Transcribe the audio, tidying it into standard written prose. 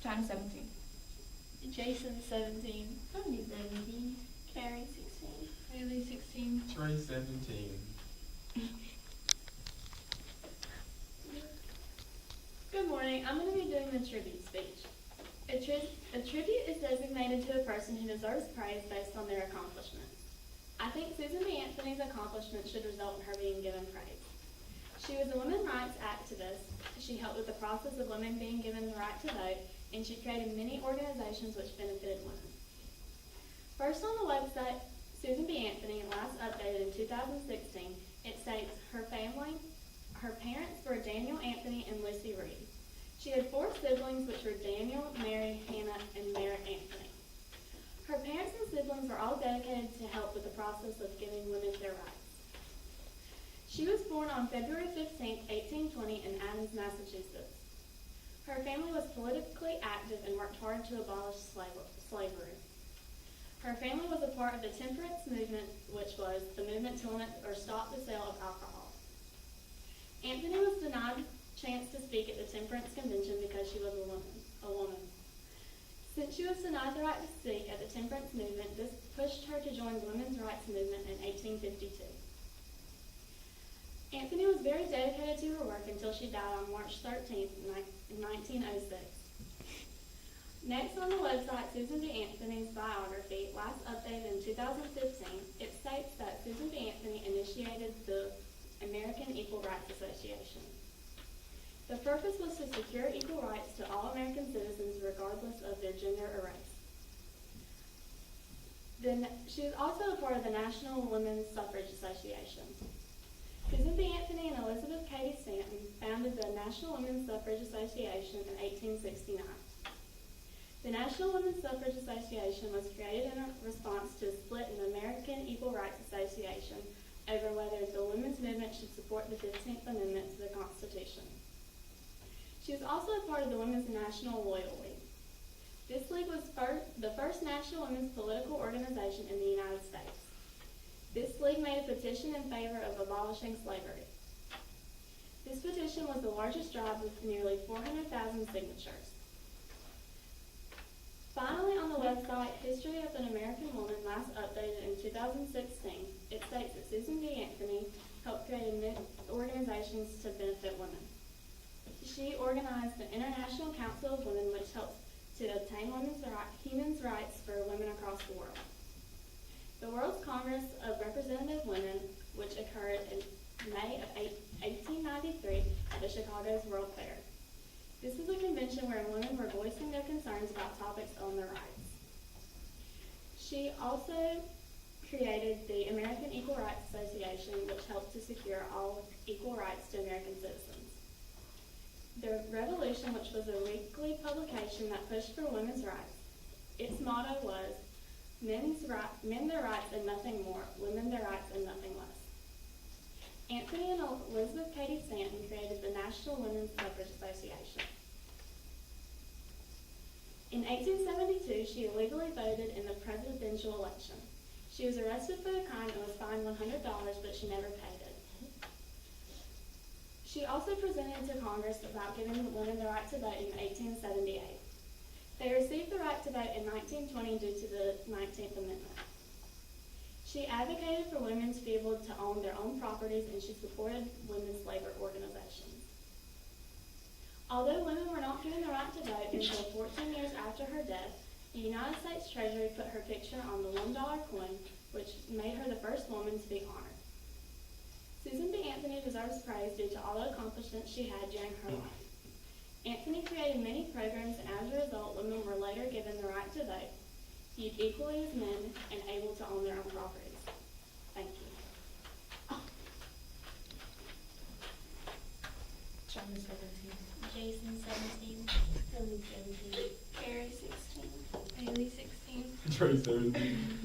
China 17. Jason 17. Tony 17. Carrie 16. Haley 16. Trey 17. Good morning. I'm going to be doing the tribute speech. A tribute is designated to a person who deserves praise based on their accomplishments. I think Susan B. Anthony's accomplishments should result in her being given praise. She was a women's rights activist. She helped with the process of women being given the right to vote, and she created many organizations which benefited women. First on the website, Susan B. Anthony, last updated in 2016, it states her parents were Daniel Anthony and Lucy Reed. She had 4 siblings, which were Daniel, Mary, Hannah, and Merritt Anthony. Her parents and siblings were all dedicated to help with the process of giving women their rights. She was born on February 15, 1820 in Adams, Massachusetts. Her family was politically active and worked hard to abolish slavery. Her family was a part of the temperance movement, which was the movement to limit or stop the sale of alcohol. Anthony was denied chance to speak at the temperance convention because she was a woman. Since she was denied the right to speak at the temperance movement, this pushed her to join the women's rights movement in 1852. Anthony was very dedicated to her work until she died on March 13, 1906. Next on the website, Susan B. Anthony's biography, last updated in 2015, it states that Susan B. Anthony initiated the American Equal Rights Association. The purpose was to secure equal rights to all American citizens regardless of their gender or race. She was also a part of the National Women's Suffrage Association. Susan B. Anthony and Elizabeth Cady Stanton founded the National Women's Suffrage Association in 1869. The National Women's Suffrage Association was created in response to a split in the American Equal Rights Association over whether the women's movement should support the 15th Amendment to the Constitution. She was also a part of the Women's National Loyal League. This league was the first national women's political organization in the United States. This league made a petition in favor of abolishing slavery. This petition was the largest drive with nearly 400,000 signatures. Finally, on the website History of an American Woman, last updated in 2016, it states that Susan B. Anthony helped create organizations to benefit women. She organized the International Council of Women, which helps to obtain human rights for women across the world. The World's Congress of Representative Women, which occurred in May of 1893 at the Chicago's World Fair. This was a convention where women were voicing their concerns about topics on their rights. She also created the American Equal Rights Association, which helped to secure all equal rights to American citizens. The Revolution, which was a weekly publication that pushed for women's rights, its motto was, men their rights and nothing more, women their rights and nothing less. Anthony and Elizabeth Cady Stanton created the National Women's Suffrage Association. In 1872, she illegally voted in the presidential election. She was arrested for the crime and was fined $100, but she never paid it. She also presented to Congress about giving women the right to vote in 1878. They received the right to vote in 1920 due to the 19th Amendment. She advocated for women to be able to own their own properties, and she supported women's labor organizations. Although women were not given the right to vote until 14 years after her death, the United States Treasury put her picture on the $1 coin, which made her the first woman to be honored. Susan B. Anthony deserves praise due to all the accomplishments she had during her life. Anthony created many programs, and as a result, women were later given the right to vote, viewed equally as men, and able to own their own properties. Thank you. China 17. Jason 17. Tony 17. Carrie 16. Haley 16. Trey 17.